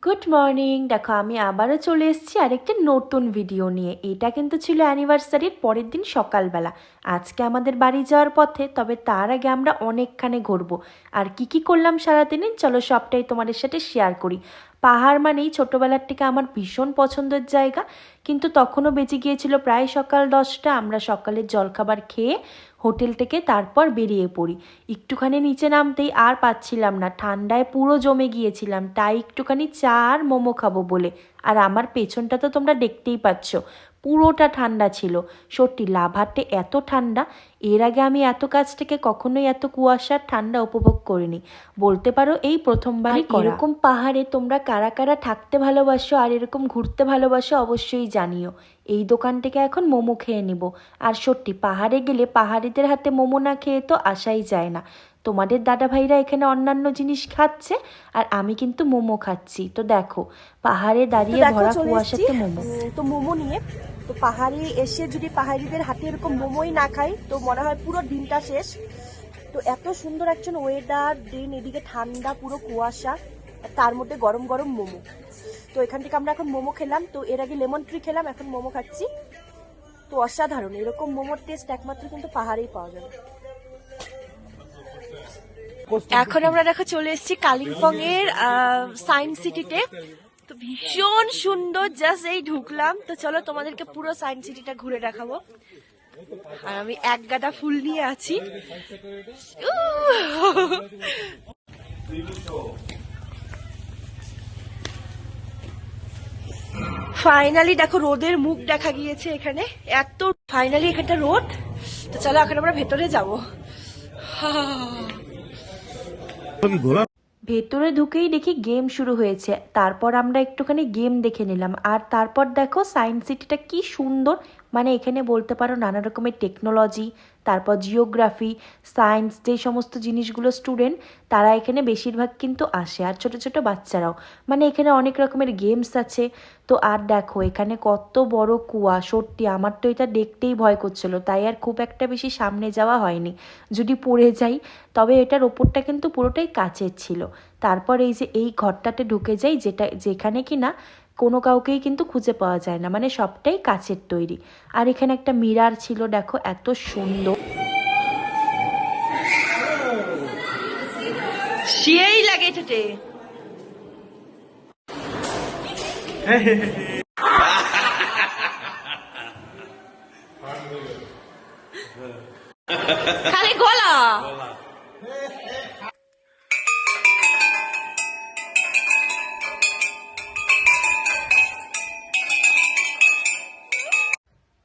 Good morning. দেখো আমি আবারও চলে এসেছি আরেকটা নতুন ভিডিও নিয়ে। এটা কিন্তু ছিল অ্যানিভার্সারির পরের দিন সকালবেলা। আজকে আমাদের বাড়ি যাওয়ার পথে, তবে তার আগে আমরা অনেকখানে ঘুরবো। আর কি করলাম সারাদিনে চলো সবটাই তোমাদের সাথে শেয়ার করি। পাহাড় মানেই ছোটোবেলার থেকে আমার ভীষণ পছন্দের জায়গা, কিন্তু তখনও বেঁচে গিয়েছিল প্রায় সকাল 10টা। আমরা সকালের জলখাবার খেয়ে হোটেল থেকে তারপর বেরিয়ে পড়ি। একটুখানি নিচে নামতেই আর পাচ্ছিলাম না, ঠান্ডায় পুরো জমে গিয়েছিলাম, তাই একটুখানি চা আর মোমো খাবো বলে। আর আমার পেছনটা তো তোমরা দেখতেই পাচ্ছ, পুরোটা ঠান্ডা ছিল। সত্যি লাভাতে এত ঠান্ডা, এর আগে আমি এত কাছ থেকে কখনোই এত কুয়াশার ঠান্ডা উপভোগ করিনি। বলতে পারো এই প্রথমবারই করা। এরকম পাহাড়ে তোমরা কারা কারা থাকতে ভালোবাসো আর এরকম ঘুরতে ভালোবাসো অবশ্যই জানিও। এই দোকান থেকে এখন মোমো খেয়ে নিব। আর সত্যি পাহাড়ে গেলে পাহাড়িদের হাতে মোমো না খেয়ে তো আসাই যায় না। তোমাদের দাদা ভাইরা এখানে অন্যান্য জিনিস খাচ্ছে, আর আমি কিন্তু মোমো খাচ্ছি। তো দেখো পাহাড়ে দাঁড়িয়ে ভরা কুয়াশাতে মোমো। তো মোমো নিয়ে তো পাহাড়ে এসে যদি পাহাড়িদের হাতে এরকম মোমোই না খাই তো মনে হয় পুরো দিনটা শেষ। তো এত সুন্দর একজন ওয়েদার, দিন এদিকে ঠান্ডা পুরো কুয়াশা, তার মধ্যে গরম গরম মোমো। তো এখান থেকে আমরা এখন মোমো খেলাম, তো এর আগে লেমন ট্রি খেলাম, এখন মোমো খাচ্ছি। তো অসাধারণ, এরকম মোমোর টেস্ট একমাত্র কিন্তু পাহাড়েই পাওয়া যাবে। এখন আমরা দেখো চলে এসেছি কালিম্পং এর সায়েন্স সিটিতে। তো ভীষণ সুন্দর, জাস্ট এই ঢুকলাম। তো চলো তোমাদেরকে পুরো সায়েন্স সিটিটা ঘুরে দেখাবো। আর আমি এক গাদা ফুল নিয়ে আছি। ফাইনালি দেখো রোদের মুখ দেখা গিয়েছে এখানে, এত ফাইনালি এখানটা রোদ। তো চলো এখন আমরা ভেতরে যাবো। ভেতরে ঢুকেই দেখি গেম শুরু হয়েছে, তারপর আমরা একটুখানি গেম দেখে নিলাম। আর তারপর দেখো সায়েন্স সিটিটা কি সুন্দর, মানে এখানে বলতে পারো নানা রকমের টেকনোলজি, তারপর জিওগ্রাফি, সায়েন্স, যে সমস্ত জিনিসগুলো স্টুডেন্ট তারা এখানে বেশিরভাগ কিন্তু আসে, আর ছোট ছোট বাচ্চারাও। মানে এখানে অনেক রকমের গেমস আছে। তো আর দেখো এখানে কত বড় কুয়া, সত্যি আমার তো এটা দেখতেই ভয় করছিল, তাই আর খুব একটা বেশি সামনে যাওয়া হয়নি, যদি পড়ে যাই। তবে এটার ওপরটা কিন্তু পুরোটাই কাচের ছিল। তারপর এই যে এই ঘরটাতে ঢুকে যাই, যেখানে কি না কোনো কাউকেই কিন্তু খুঁজে পাওয়া যায় না, মানে সবটাই কাচের তৈরি। আর এখানে একটা মিরার ছিল, দেখো এত সুন্দর। সেই লাগে এটাতে। খালি গলা।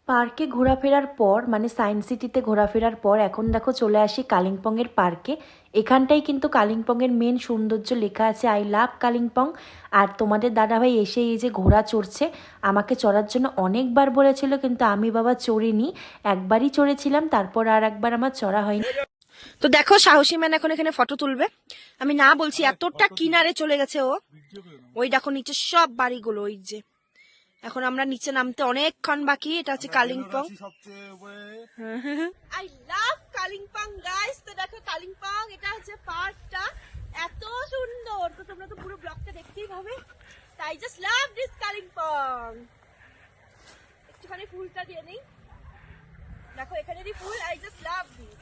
পার্কে ঘোরাফেরার পর, মানে সায়েন্স সিটিতে ঘোরাফেরার পর এখন দেখো চলে আসি কালিম্পংয়ের পার্কে। এখানটাই কিন্তু কালিম্পংয়ের মেন সৌন্দর্য, লেখা আছে আই লাভ কালিম্পং। আর তোমাদের দাদাভাই এসে এই যে ঘোড়া চড়ছে, আমাকে চড়ার জন্য অনেকবার বলেছিল, কিন্তু আমি বাবা চড়িনি, একবারই চড়েছিলাম, তারপর আর একবার আমার চড়া হয়নি। তো দেখো সাহসী ম্যান এখন এখানে ফটো তুলবে। আমি না বলছি এতটা কিনারে চলে গেছে ও। ওই দেখো নিচে সব বাড়িগুলো, ওই যে। এখন আমরা নিচে নামতে অনেকক্ষণ বাকি। এটা হচ্ছে Kalimpong. I love Kalimpong guys. তো দেখো কালিম্পং, এটা হচ্ছে পার্কটা, এত সুন্দর। তো তোমরা তো পুরো ব্লগটা দেখতেই পাবে। তাই জাস্ট লাভ দিস কালিম্পং। একটুখানি ফুলটা দিয়ে নেই, দেখো এখানেরই ফুল। I just love this.